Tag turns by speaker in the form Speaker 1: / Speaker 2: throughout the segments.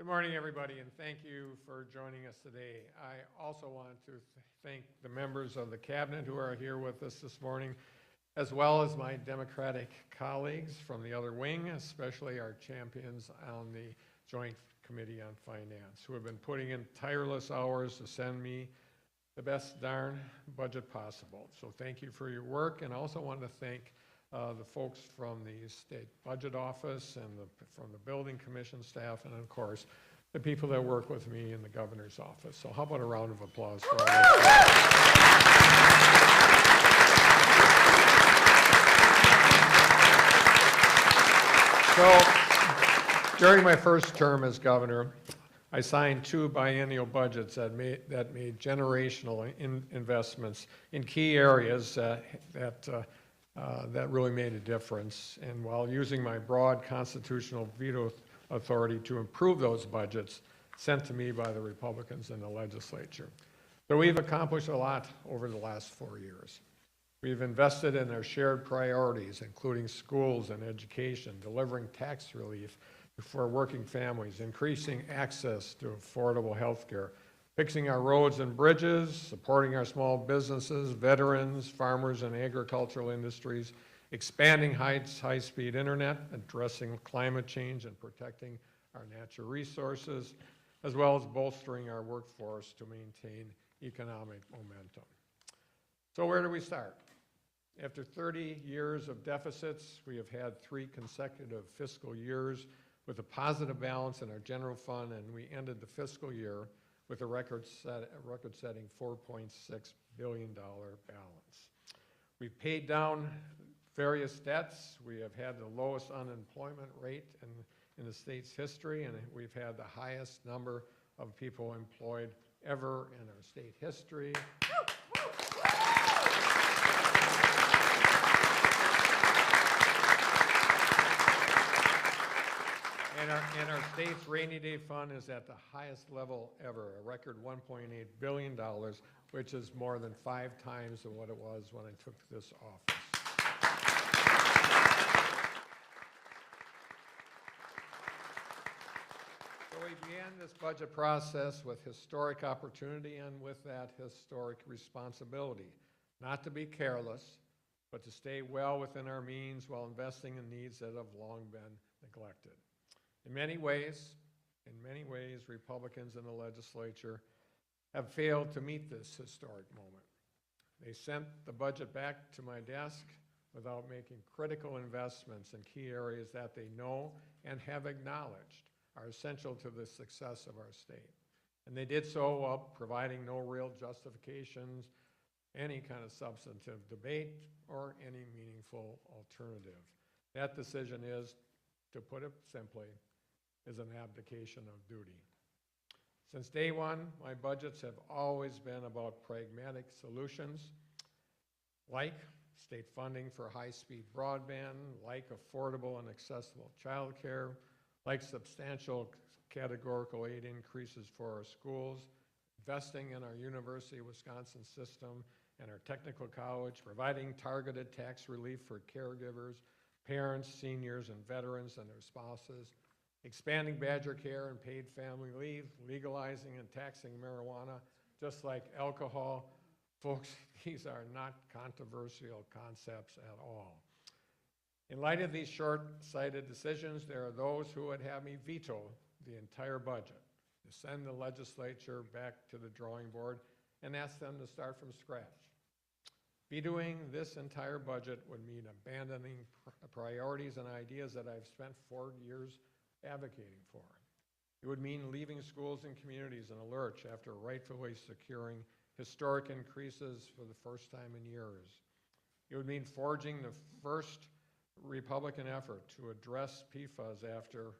Speaker 1: Good morning, everybody, and thank you for joining us today. I also want to thank the members of the cabinet who are here with us this morning, as well as my Democratic colleagues from the other wing, especially our champions on the Joint Committee on Finance, who have been putting in tireless hours to send me the best darn budget possible. So thank you for your work, and I also want to thank the folks from the State Budget Office and from the Building Commission staff, and of course, the people that work with me in the Governor's Office. So how about a round of applause for all those? So during my first term as governor, I signed 2 biennial budgets that made generational investments in key areas that really made a difference, and while using my broad constitutional veto authority to improve those budgets sent to me by the Republicans in the legislature. So we've accomplished a lot over the last 4 years. We've invested in our shared priorities, including schools and education, delivering tax relief for working families, increasing access to affordable health care, fixing our roads and bridges, supporting our small businesses, veterans, farmers, and agricultural industries, expanding high-speed internet, addressing climate change and protecting our natural resources, as well as bolstering our workforce to maintain economic momentum. So where do we start? After 30 years of deficits, we have had 3 consecutive fiscal years with a positive balance in our general fund, and we ended the fiscal year with a record-setting $4.6 billion balance. We've paid down various debts. We have had the lowest unemployment rate in the state's history, and we've had the highest number of people employed ever in our state history. And our state's rainy day fund is at the highest level ever, a record $1.8 billion, which is more than 5 times what it was when I took this office. So we began this budget process with historic opportunity and with that historic responsibility, not to be careless, but to stay well within our means while investing in needs that have long been neglected. In many ways, Republicans in the legislature have failed to meet this historic moment. They sent the budget back to my desk without making critical investments in key areas that they know and have acknowledged are essential to the success of our state. And they did so while providing no real justifications, any kind of substantive debate, or any meaningful alternative. That decision is, to put it simply, is an abdication of duty. Since day one, my budgets have always been about pragmatic solutions, like state funding for high-speed broadband, like affordable and accessible childcare, like substantial categorical aid increases for our schools, investing in our University of Wisconsin system and our technical college, providing targeted tax relief for caregivers, parents, seniors, and veterans and their spouses, expanding Badger Care and paid family leave, legalizing and taxing marijuana, just like alcohol. Folks, these are not controversial concepts at all. In light of these short-sighted decisions, there are those who would have me veto the entire budget, to send the legislature back to the drawing board and ask them to start from scratch. Vetoing this entire budget would mean abandoning priorities and ideas that I've spent 4 years advocating for. It would mean leaving schools and communities in a lurch after rightfully securing historic increases for the first time in years. It would mean forging the first Republican effort to address PFAS after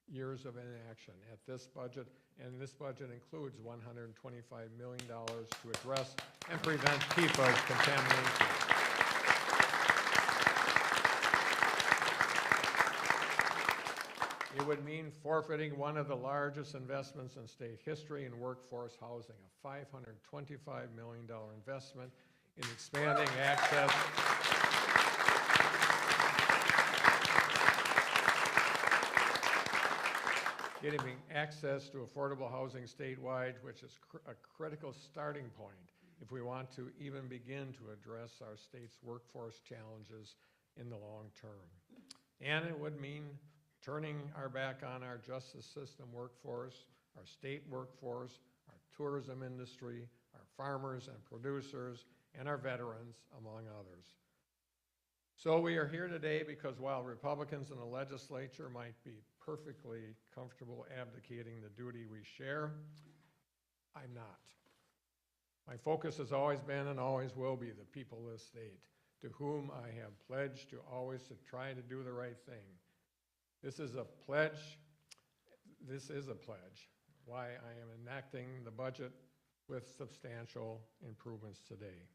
Speaker 1: years of inaction at this budget, and this budget includes $125 million to address and prevent PFAS contamination. It would mean forfeiting one of the largest investments in state history in workforce housing, a $525 million investment in expanding access getting access to affordable housing statewide, which is a critical starting point if we want to even begin to address our state's workforce challenges in the long term. And it would mean turning our back on our justice system workforce, our state workforce, our tourism industry, our farmers and producers, and our veterans, among others. So we are here today because while Republicans in the legislature might be perfectly comfortable abdicating the duty we share, I'm not. My focus has always been and always will be the people of this state, to whom I have pledged to always to try to do the right thing. This is a pledge, why I am enacting the budget with substantial improvements today.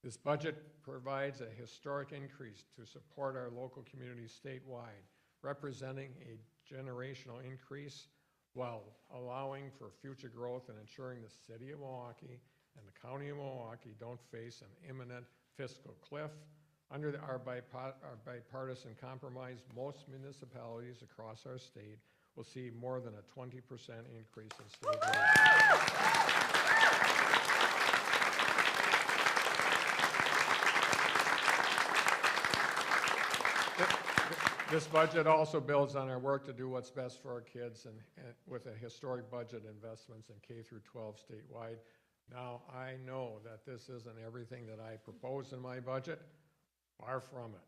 Speaker 1: This budget provides a historic increase to support our local communities statewide, representing a generational increase while allowing for future growth and ensuring the city of Milwaukee and the county of Milwaukee don't face an imminent fiscal cliff. Under our bipartisan compromise, most municipalities across our state will see more than a 20% increase in state rates. This budget also builds on our work to do what's best for our kids and with a historic budget investments in K through 12 statewide. Now, I know that this isn't everything that I proposed in my budget, far from it.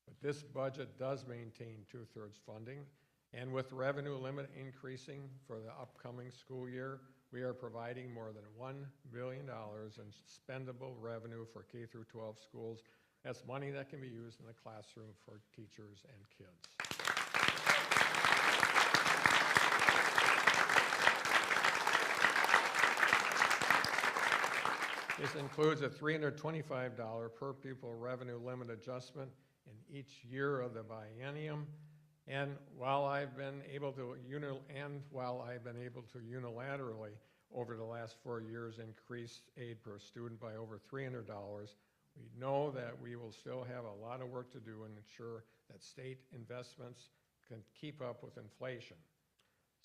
Speaker 1: But this budget does maintain 2/3 funding, and with revenue limit increasing for the upcoming school year, we are providing more than $1 billion in spendable revenue for K through 12 schools. That's money that can be used in the classroom for teachers and kids. This includes a $325 per pupil revenue limit adjustment in each year of the biennium. And while I've been able to unilaterally over the last 4 years increase aid per student by over $300, we know that we will still have a lot of work to do and ensure that state investments can keep up with inflation.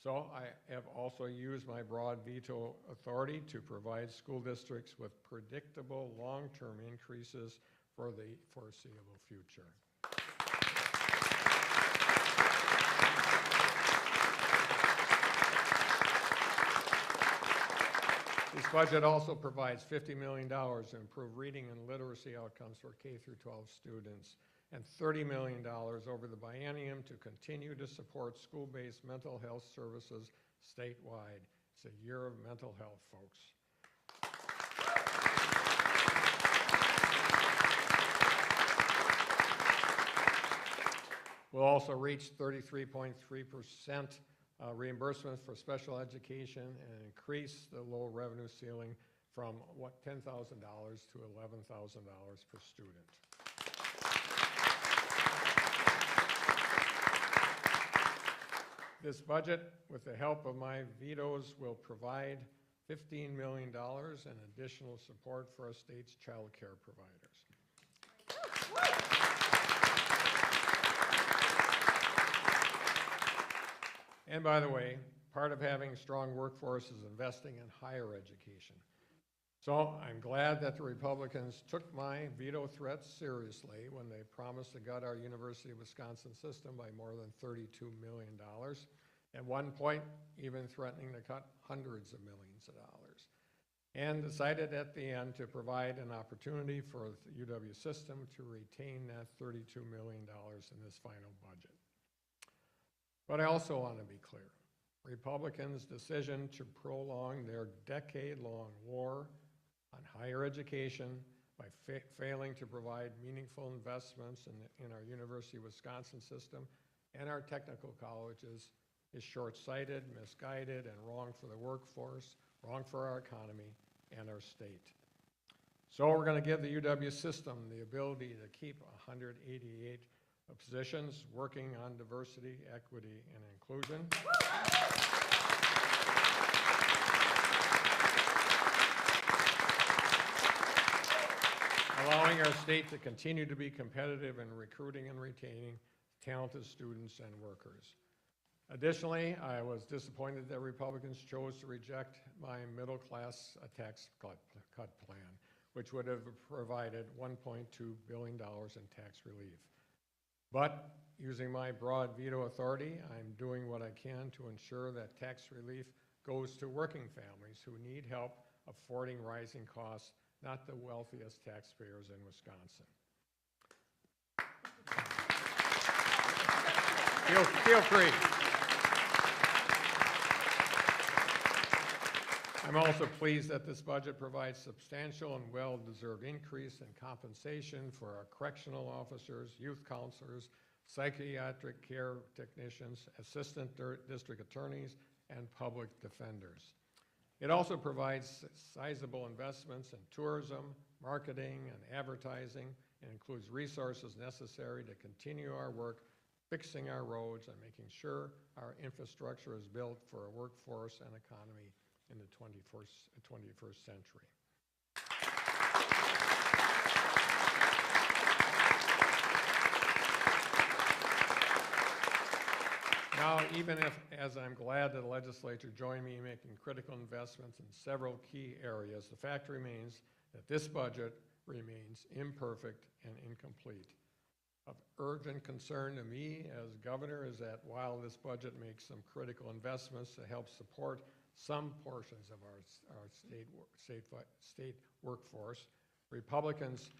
Speaker 1: So I have also used my broad veto authority to provide school districts with predictable long-term increases for the foreseeable future. This budget also provides $50 million to improve reading and literacy outcomes for K through 12 students and $30 million over the biennium to continue to support school-based mental health services statewide. It's a year of mental health, folks. We'll also reach 33.3% reimbursement for special education and increase the low revenue ceiling from $10,000 to $11,000 per student. This budget, with the help of my vetoes, will provide $15 million in additional support for our state's child care providers. And by the way, part of having a strong workforce is investing in higher education. So I'm glad that the Republicans took my veto threats seriously when they promised to gut our University of Wisconsin system by more than $32 million. At one point, even threatening to cut hundreds of millions of dollars. And decided at the end to provide an opportunity for the UW system to retain that $32 million in this final budget. But I also want to be clear. Republicans' decision to prolong their decade-long war on higher education by failing to provide meaningful investments in our University of Wisconsin system and our technical colleges is short-sighted, misguided, and wrong for the workforce, wrong for our economy and our state. So we're going to give the UW system the ability to keep 188 positions working on diversity, equity, and inclusion. Allowing our state to continue to be competitive in recruiting and retaining talented students and workers. Additionally, I was disappointed that Republicans chose to reject my middle-class tax cut plan, which would have provided $1.2 billion in tax relief. But using my broad veto authority, I'm doing what I can to ensure that tax relief goes to working families who need help affording rising costs, not the wealthiest taxpayers in Wisconsin. Feel free. I'm also pleased that this budget provides substantial and well-deserved increase in compensation for our correctional officers, youth counselors, psychiatric care technicians, assistant district attorneys, and public defenders. It also provides sizable investments in tourism, marketing, and advertising, and includes resources necessary to continue our work fixing our roads and making sure our infrastructure is built for a workforce and economy in the 21st century. Now, even as I'm glad that the legislature joined me in making critical investments in several key areas, the fact remains that this budget remains imperfect and incomplete. Of urgent concern to me as governor is that while this budget makes some critical investments to help support some portions of our state workforce, Republicans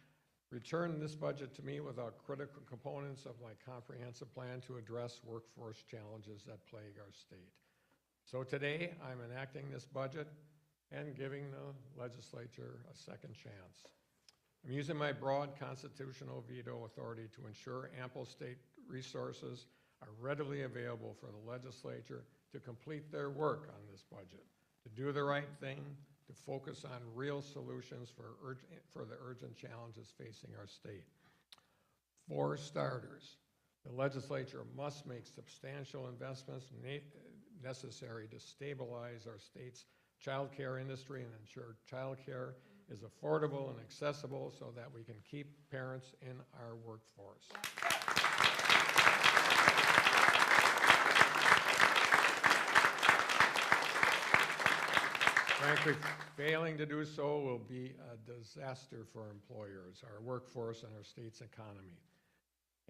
Speaker 1: return this budget to me without critical components of my comprehensive plan to address workforce challenges that plague our state. So today, I'm enacting this budget and giving the legislature a second chance. I'm using my broad constitutional veto authority to ensure ample state resources are readily available for the legislature to complete their work on this budget, to do the right thing, to focus on real solutions for the urgent challenges facing our state. For starters, the legislature must make substantial investments necessary to stabilize our state's child care industry and ensure child care is affordable and accessible so that we can keep parents in our workforce. Frankly, failing to do so will be a disaster for employers, our workforce, and our state's economy.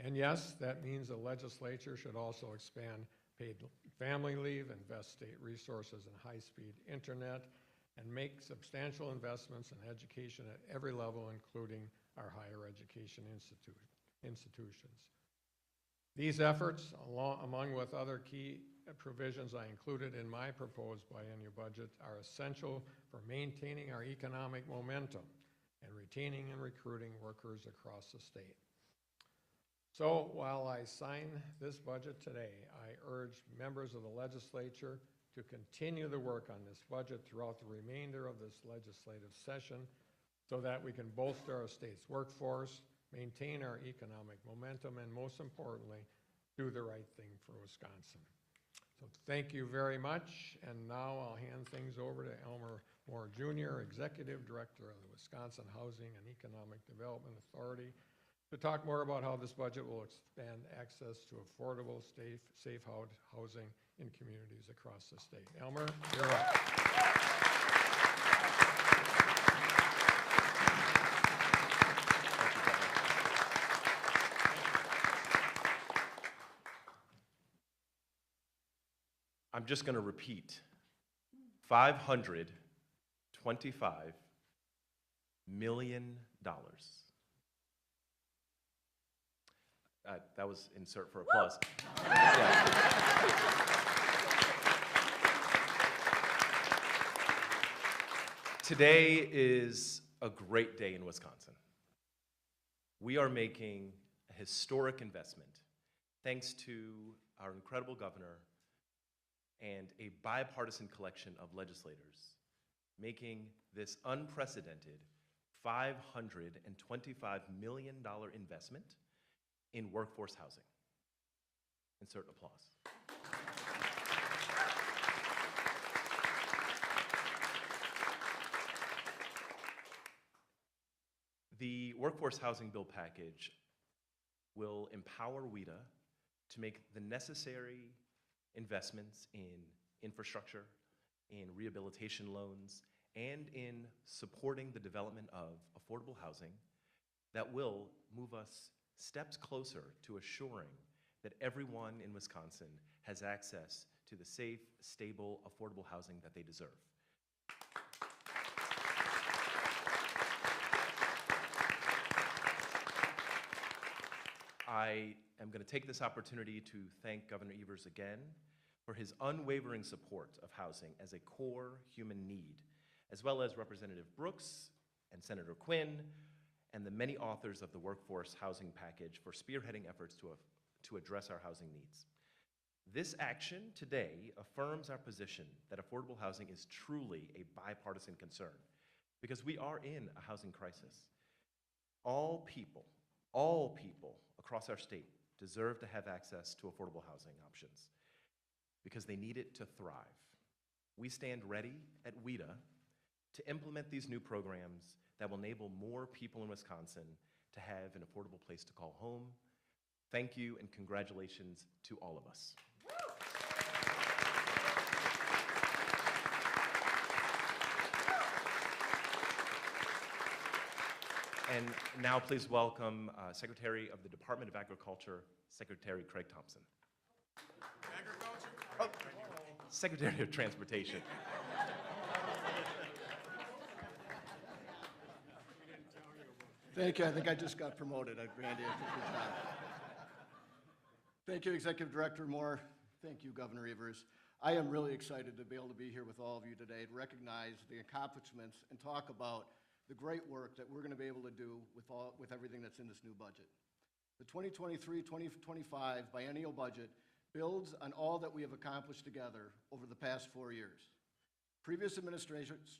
Speaker 1: And yes, that means the legislature should also expand paid family leave, invest state resources in high-speed internet, and make substantial investments in education at every level, including our higher education institutions. These efforts, along with other key provisions I included in my proposed biennial budget, are essential for maintaining our economic momentum and retaining and recruiting workers across the state. So while I sign this budget today, I urge members of the legislature to continue the work on this budget throughout the remainder of this legislative session so that we can bolster our state's workforce, maintain our economic momentum, and most importantly, do the right thing for Wisconsin. So thank you very much, and now I'll hand things over to Elmer Moore Jr., Executive Director of the Wisconsin Housing and Economic Development Authority, to talk more about how this budget will expand access to affordable, safe housing in communities across the state. Elmer, you're up.
Speaker 2: I'm just going to repeat, $525 million. That was insert for applause. Yeah. Today is a great day in Wisconsin. We are making a historic investment thanks to our incredible governor and a bipartisan collection of legislators, making this unprecedented $525 million investment in workforce housing. Insert applause. The workforce housing bill package will empower WIDA to make the necessary investments in infrastructure, in rehabilitation loans, and in supporting the development of affordable housing that will move us steps closer to assuring that everyone in Wisconsin has access to the safe, stable, affordable housing that they deserve. I am going to take this opportunity to thank Governor Evers again for his unwavering support of housing as a core human need, as well as Representative Brooks and Senator Quinn and the many authors of the Workforce Housing Package for spearheading efforts to address our housing needs. This action today affirms our position that affordable housing is truly a bipartisan concern because we are in a housing crisis. All people across our state deserve to have access to affordable housing options because they need it to thrive. We stand ready at WIDA to implement these new programs that will enable more people in Wisconsin to have an affordable place to call home. Thank you and congratulations to all of us. And now please welcome Secretary of the Department of Agriculture, Secretary Craig Thompson.
Speaker 3: Agriculture?
Speaker 2: Oh, Secretary of Transportation.
Speaker 3: Thank you. I think I just got promoted. Randy, I think good job. Thank you, Executive Director Moore. Thank you, Governor Evers. I am really excited to be able to be here with all of you today to recognize the accomplishments and talk about the great work that we're going to be able to do with everything that's in this new budget. The 2023-2025 Biennial Budget builds on all that we have accomplished together over the past 4 years. Previous administrations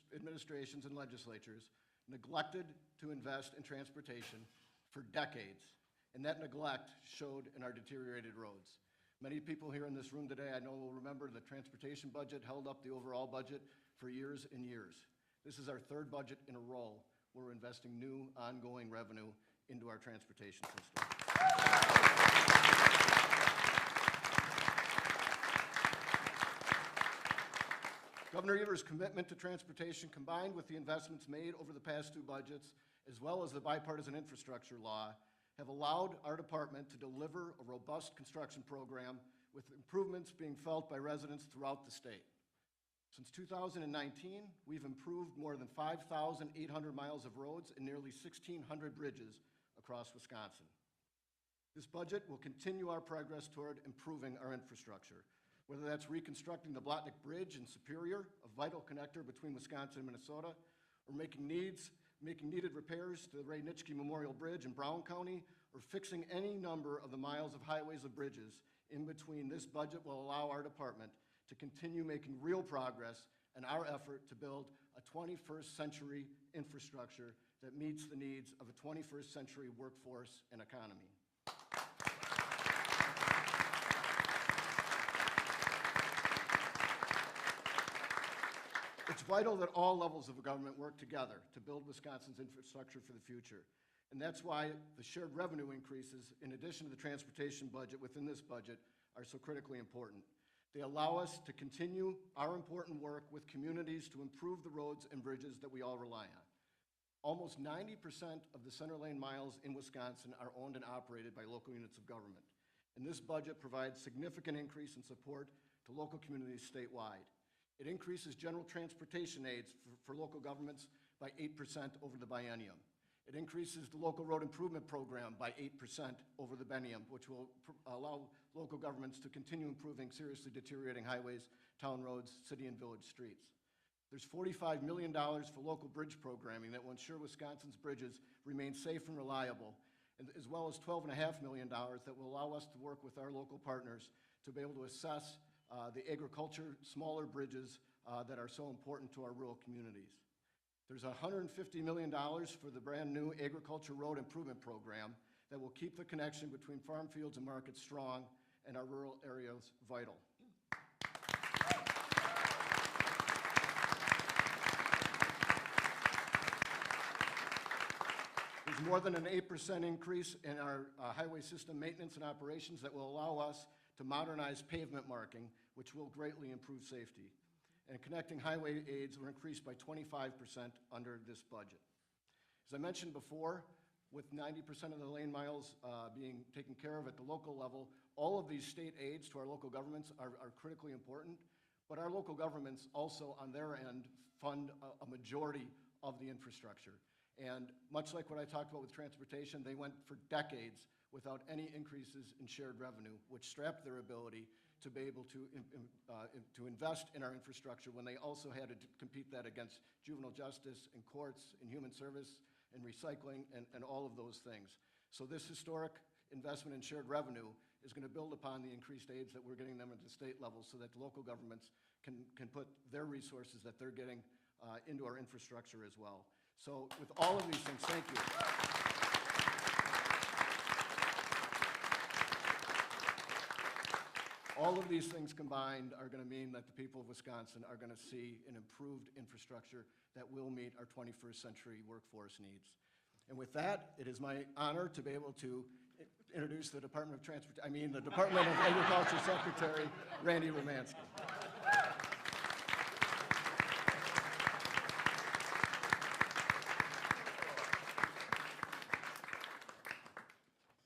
Speaker 3: and legislatures neglected to invest in transportation for decades, and that neglect showed in our deteriorated roads. Many people here in this room today I know will remember the transportation budget held up the overall budget for years and years. This is our third budget in a row where we're investing new ongoing revenue into our transportation system. Governor Evers' commitment to transportation, combined with the investments made over the past two budgets, as well as the bipartisan infrastructure law, have allowed our department to deliver a robust construction program with improvements being felt by residents throughout the state. Since 2019, we've improved more than 5,800 miles of roads and nearly 1,600 bridges across Wisconsin. This budget will continue our progress toward improving our infrastructure, whether that's reconstructing the Blotnick Bridge in Superior, a vital connector between Wisconsin and Minnesota, or making needed repairs to the Ray Nitschke Memorial Bridge in Brown County, or fixing any number of the miles of highways and bridges in between. This budget will allow our department to continue making real progress in our effort to build a 21st century infrastructure that meets the needs of a 21st century workforce and economy. It's vital that all levels of government work together to build Wisconsin's infrastructure for the future. And that's why the shared revenue increases, in addition to the transportation budget within this budget, are so critically important. They allow us to continue our important work with communities to improve the roads and bridges that we all rely on. Almost 90% of the center lane miles in Wisconsin are owned and operated by local units of government. And this budget provides significant increase in support to local communities statewide. It increases general transportation aids for local governments by 8% over the biennium. It increases the local road improvement program by 8% over the biennium, which will allow local governments to continue improving seriously deteriorating highways, town roads, city and village streets. There's $45 million for local bridge programming that will ensure Wisconsin's bridges remain safe and reliable, as well as $12.5 million that will allow us to work with our local partners to be able to assess the agriculture, smaller bridges that are so important to our rural communities. There's $150 million for the brand new agriculture road improvement program that will keep the connection between farm fields and markets strong and our rural areas vital. There's more than an 8% increase in our highway system maintenance and operations that will allow us to modernize pavement marking, which will greatly improve safety. And connecting highway aids were increased by 25% under this budget. As I mentioned before, with 90% of the lane miles being taken care of at the local level, all of these state aids to our local governments are critically important, but our local governments also, on their end, fund a majority of the infrastructure. And much like what I talked about with transportation, they went for decades without any increases in shared revenue, which strapped their ability to be able to invest in our infrastructure when they also had to compete that against juvenile justice and courts and human service and recycling and all of those things. So this historic investment in shared revenue is going to build upon the increased aids that we're getting them at the state level so that the local governments can put their resources that they're getting into our infrastructure as well. So with all of these things, thank you. All of these things combined are going to mean that the people of Wisconsin are going to see an improved infrastructure that will meet our 21st century workforce needs. And with that, it is my honor to be able to introduce the Department of Agriculture Secretary, Randy Romansky.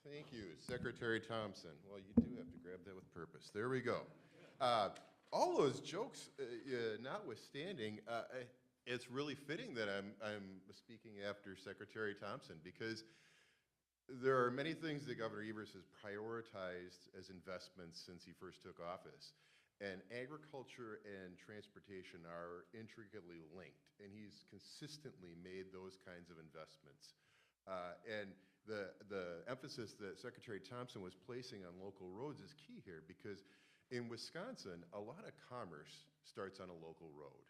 Speaker 4: Thank you, Secretary Thompson. Well, you do have to grab that with purpose. There we go. All those jokes notwithstanding, it's really fitting that I'm speaking after Secretary Thompson, because there are many things that Governor Evers has prioritized as investments since he first took office. And agriculture and transportation are intricately linked, and he's consistently made those kinds of investments. And the emphasis that Secretary Thompson was placing on local roads is key here, because in Wisconsin, a lot of commerce starts on a local road.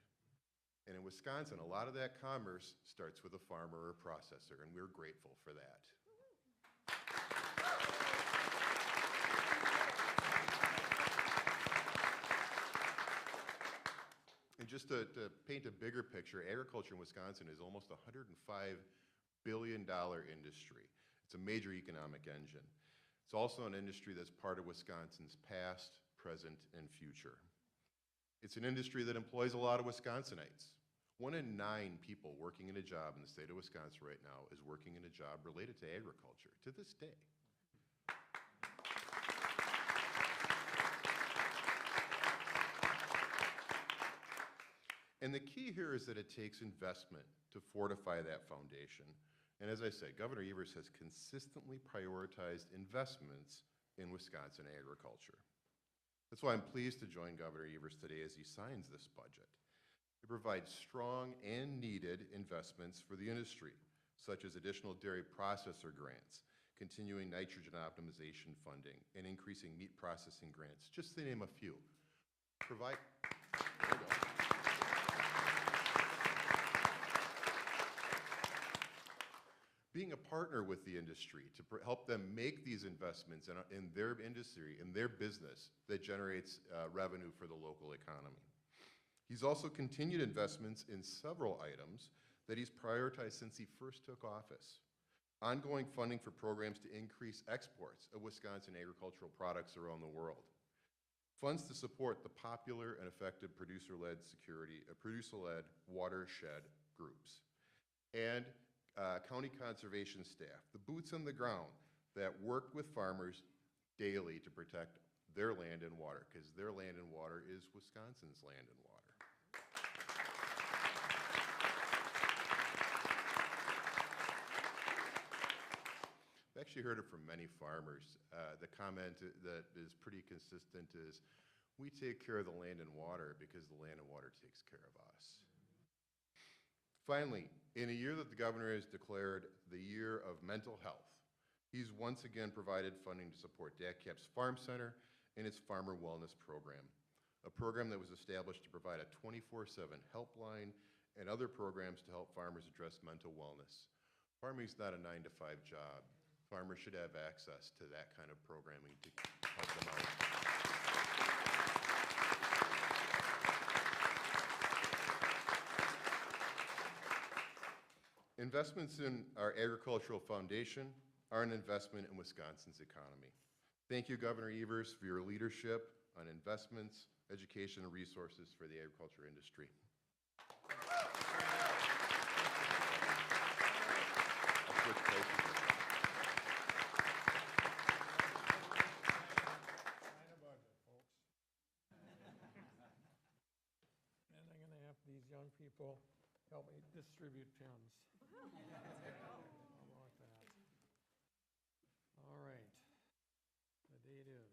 Speaker 4: And in Wisconsin, a lot of that commerce starts with a farmer or processor, and we're grateful for that. And just to paint a bigger picture, agriculture in Wisconsin is almost a $105 billion industry. It's a major economic engine. It's also an industry that's part of Wisconsin's past, present, and future. It's an industry that employs a lot of Wisconsinites. 1 in 9 people working in a job in the state of Wisconsin right now is working in a job related to agriculture to this day. And the key here is that it takes investment to fortify that foundation. And as I said, Governor Evers has consistently prioritized investments in Wisconsin agriculture. That's why I'm pleased to join Governor Evers today as he signs this budget. It provides strong and needed investments for the industry, such as additional dairy processor grants, continuing nitrogen optimization funding, and increasing meat processing grants, just to name a few. Being a partner with the industry to help them make these investments in their industry, in their business that generates revenue for the local economy. He's also continued investments in several items that he's prioritized since he first took office. Ongoing funding for programs to increase exports of Wisconsin agricultural products around the world. Funds to support the popular and effective producer-led watershed groups. And county conservation staff, the boots on the ground that work with farmers daily to protect their land and water, because their land and water is Wisconsin's land and water. I've actually heard it from many farmers. The comment that is pretty consistent is, we take care of the land and water because the land and water takes care of us. Finally, in a year that the governor has declared the year of mental health, he's once again provided funding to support DACCAP's Farm Center and its Farmer Wellness Program, a program that was established to provide a 24/7 helpline and other programs to help farmers address mental wellness. Farming is not a 9-to-5 job. Farmers should have access to that kind of programming to help them out. Investments in our agricultural foundation are an investment in Wisconsin's economy. Thank you, Governor Evers, for your leadership on investments, education, and resources for the agriculture industry. I'll switch places.
Speaker 1: Sign a budget, folks. And I'm gonna have these young people help me distribute pens. How about that? All right. The date is.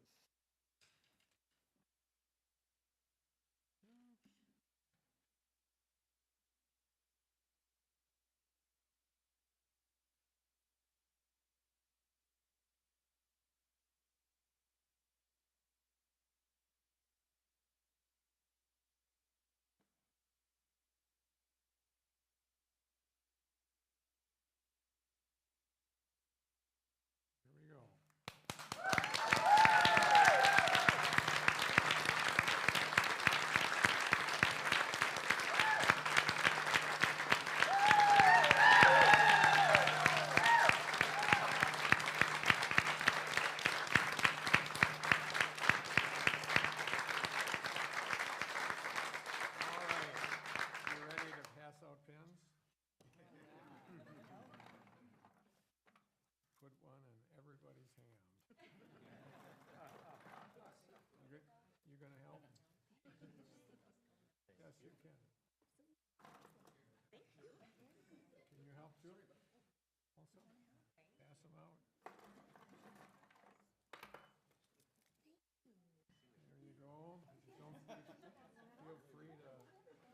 Speaker 1: Here we go. All right, you ready to pass out pens? Put one in everybody's hand. You gonna help? Yes, you can. Thank you. Can you help too? Also, pass them out. There you go. Don't feel free to. Pass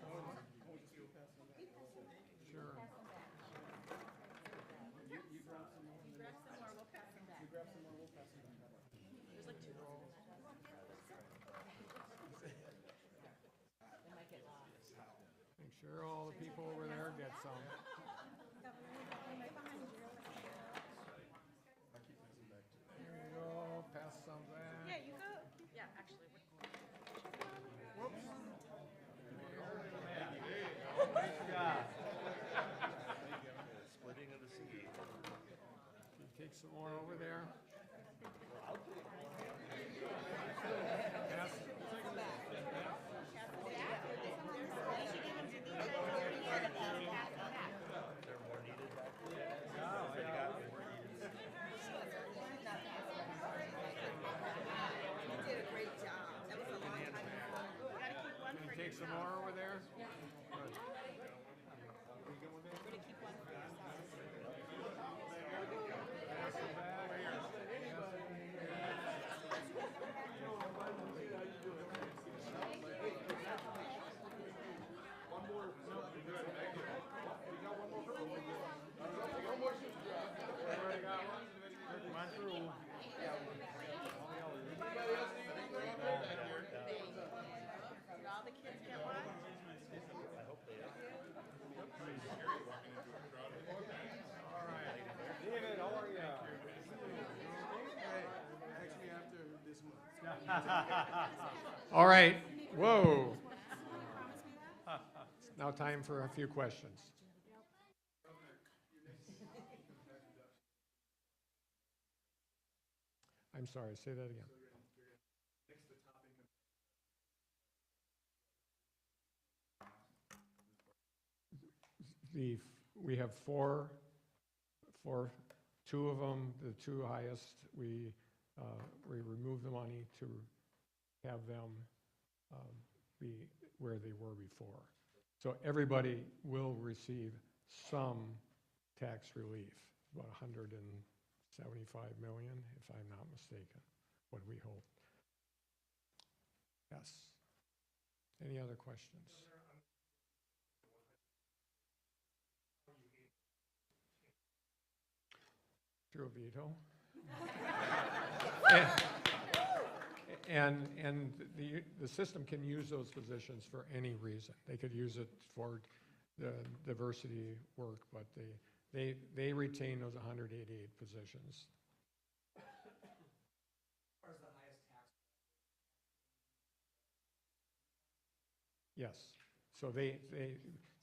Speaker 1: them out. Sure. Make sure all the people over there get some. There you go, pass some back.
Speaker 5: Yeah, you go. Yeah, actually.
Speaker 1: Whoops.
Speaker 2: Splitting of the sea.
Speaker 1: Can you take some more over there? Pass.
Speaker 5: You did a great job. That was a long time before. We gotta keep one
Speaker 1: Can
Speaker 5: for
Speaker 1: you take some more over there? Good.
Speaker 5: We're gonna keep one for yourself.
Speaker 1: Pass them back. Everybody got one? Come on through.
Speaker 5: Did all the kids get one?
Speaker 1: All right.
Speaker 6: David, how are you?
Speaker 3: Actually, after this one.
Speaker 1: All right, whoa. It's now time for a few questions. I'm sorry, say that again. We have two of them, the two highest, we remove the money to have them be where they were before. So everybody will receive some tax relief, about 175 million, if I'm not mistaken, what we hope. Yes. Any other questions? Through a veto. And the system can use those positions for any reason. They could use it for the diversity work, but they retain those 188 positions.
Speaker 6: What is the highest tax?
Speaker 1: Yes. So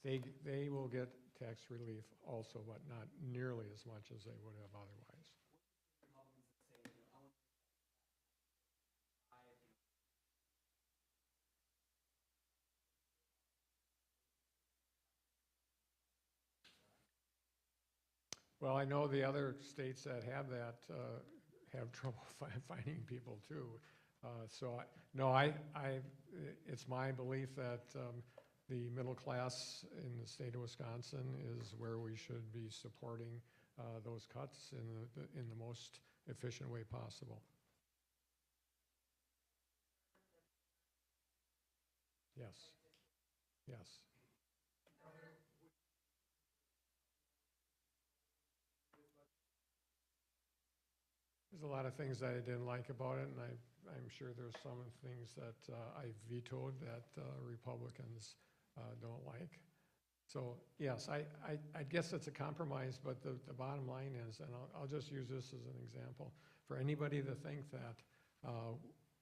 Speaker 1: They will get tax relief also, but not nearly as much as they would have otherwise. Well, I know the other states that have that have trouble finding people too. It's my belief that the middle class in the state of Wisconsin is where we should be supporting those cuts in the most efficient way possible. Yes, yes. There's a lot of things that I didn't like about it, and I'm sure there's some things that I vetoed that Republicans don't like. So yes, I guess it's a compromise, but the bottom line is, and I'll just use this as an example, for anybody to think that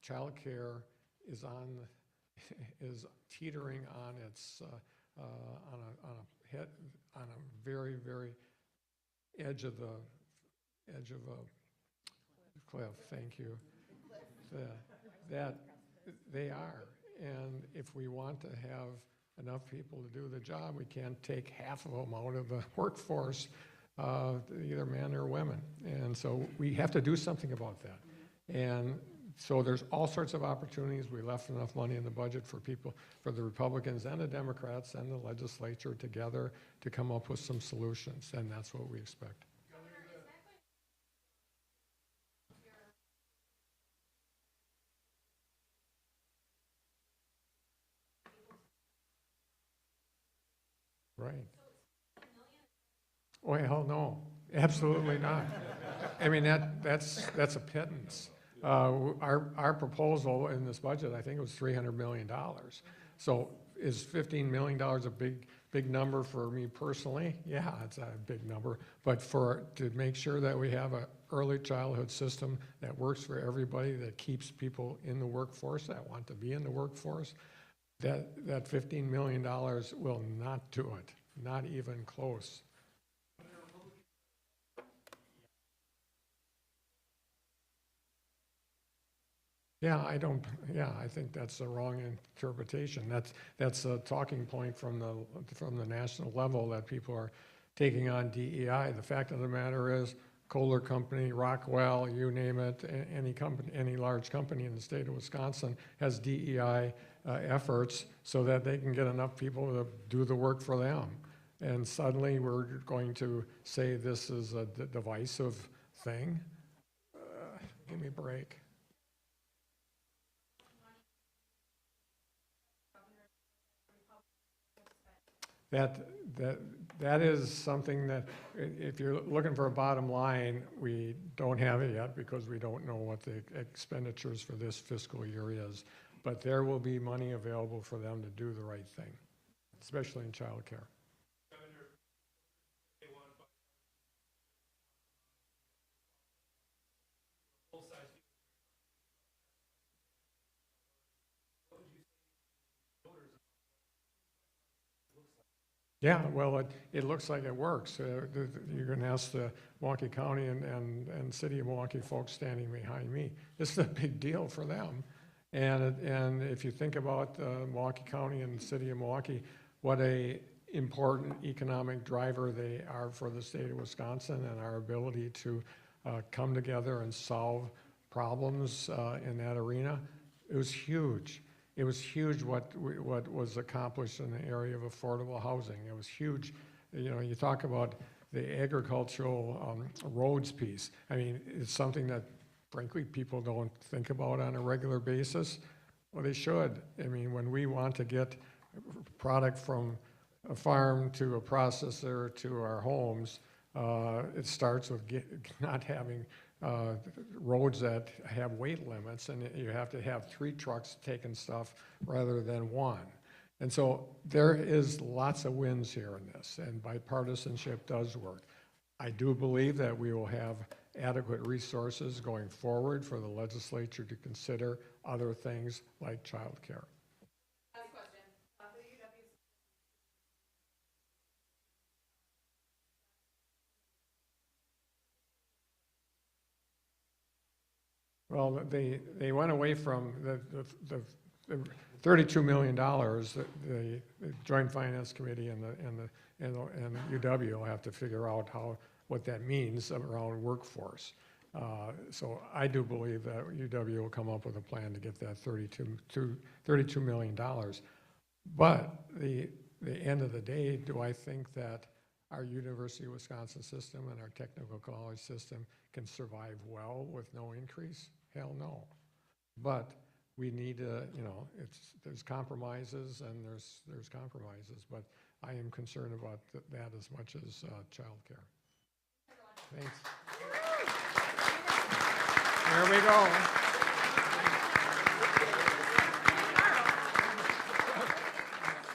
Speaker 1: childcare is is teetering on its on a very, very edge of a cliff. Thank you. That they are, and if we want to have enough people to do the job, we can't take half of them out of the workforce, either men or women. And so we have to do something about that. And so there's all sorts of opportunities. We left enough money in the budget for the Republicans and the Democrats and the legislature together to come up with some solutions, and that's what we expect. Right. Well, no, absolutely not. I mean, that's a pittance. Our proposal in this budget, I think it was $300 million. So is $15 million a big number for me personally? Yeah, it's a big number. But to make sure that we have an early childhood system that works for everybody, that keeps people in the workforce, that want to be in the workforce, that $15 million will not do it, not even close. Yeah, I think that's the wrong interpretation. That's a talking point from the national level that people are taking on DEI. The fact of the matter is, Kohler Company, Rockwell, you name it, any large company in the state of Wisconsin has DEI efforts so that they can get enough people to do the work for them. And suddenly we're going to say this is a divisive thing? Give me a break. That is something that, if you're looking for a bottom line, we don't have it yet because we don't know what the expenditures for this fiscal year is. But there will be money available for them to do the right thing, especially in childcare. Yeah, well, it looks like it works. You're going to ask the Milwaukee County and City of Milwaukee folks standing behind me. This is a big deal for them. And if you think about Milwaukee County and the City of Milwaukee, what a important economic driver they are for the state of Wisconsin and our ability to come together and solve problems in that arena, it was huge. It was huge what was accomplished in the area of affordable housing. It was huge. You know, you talk about the agricultural roads piece. I mean, it's something that, frankly, people don't think about on a regular basis. Well, they should. I mean, when we want to get product from a farm to a processor to our homes, it starts with not having roads that have weight limits, and you have to have 3 trucks taking stuff rather than 1. And so there is lots of wins here in this, and bipartisanship does work. I do believe that we will have adequate resources going forward for the legislature to consider other things like child care. Well, they went away from the $32 million, the Joint Finance Committee and UW will have to figure out what that means around workforce. So I do believe that UW will come up with a plan to get that $32 million. But the end of the day, do I think that our University of Wisconsin system and our technical college system can survive well with no increase? Hell no. But we need to, there's compromises and there's compromises, but I am concerned about that as much as childcare. Thanks. There we go.